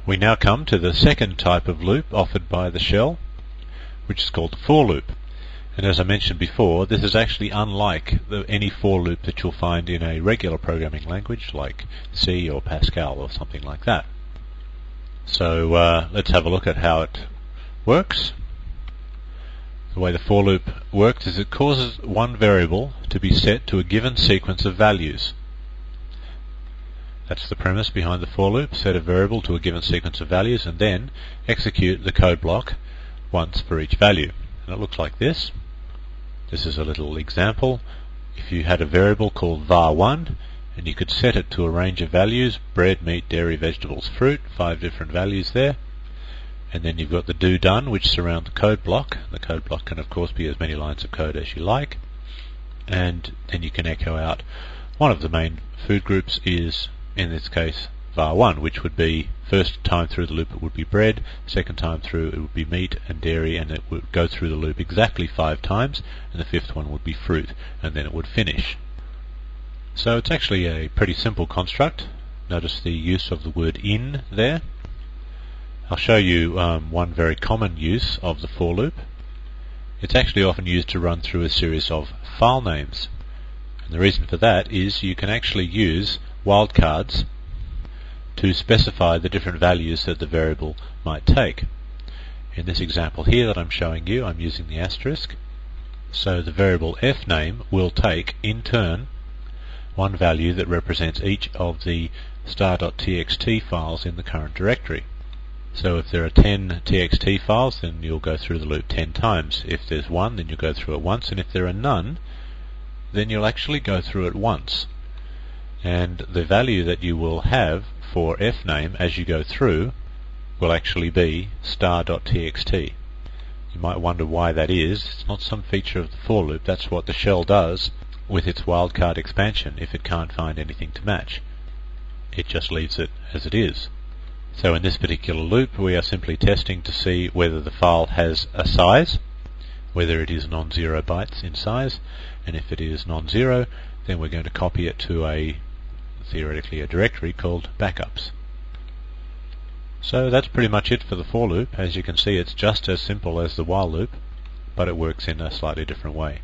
We now come to the second type of loop offered by the shell, which is called the for loop. And as I mentioned before, this is actually unlike any for loop that you'll find in a regular programming language like C or Pascal or something like that. So let's have a look at how it works. The way the for loop works is it causes one variable to be set to a given sequence of values. That's the premise behind the for loop: set a variable to a given sequence of values and then execute the code block once for each value. And it looks like this. This is a little example. If you had a variable called var1 and you could set it to a range of values: bread, meat, dairy, vegetables, fruit, 5 different values there. And then you've got the do done, which surround the code block. The code block can of course be as many lines of code as you like. And then you can echo out one of the main food groups is, in this case, var1, which would be first time through the loop it would be bread, second time through it would be meat and dairy, and it would go through the loop exactly 5 times, and the fifth one would be fruit, and then it would finish. So it's actually a pretty simple construct. Notice the use of the word in there. I'll show you one very common use of the for loop. It's actually often used to run through a series of file names. And the reason for that is you can actually use wildcards to specify the different values that the variable might take. In this example here that I'm showing you, I'm using the asterisk. So the variable fname will take, in turn, one value that represents each of the star.txt files in the current directory. So if there are 10 txt files, then you'll go through the loop 10 times. If there's one, then you'll go through it once, and if there are none, then you'll actually go through it once. And the value that you will have for fname as you go through will actually be star.txt. You might wonder why that is. It's not some feature of the for loop. That's what the shell does with its wildcard expansion if it can't find anything to match. It just leaves it as it is. So in this particular loop we are simply testing to see whether the file has a size, whether it is non-zero bytes in size, and if it is non-zero, then we're going to copy it to theoretically a directory called backups. So that's pretty much it for the for loop. As you can see, it's just as simple as the while loop, but it works in a slightly different way.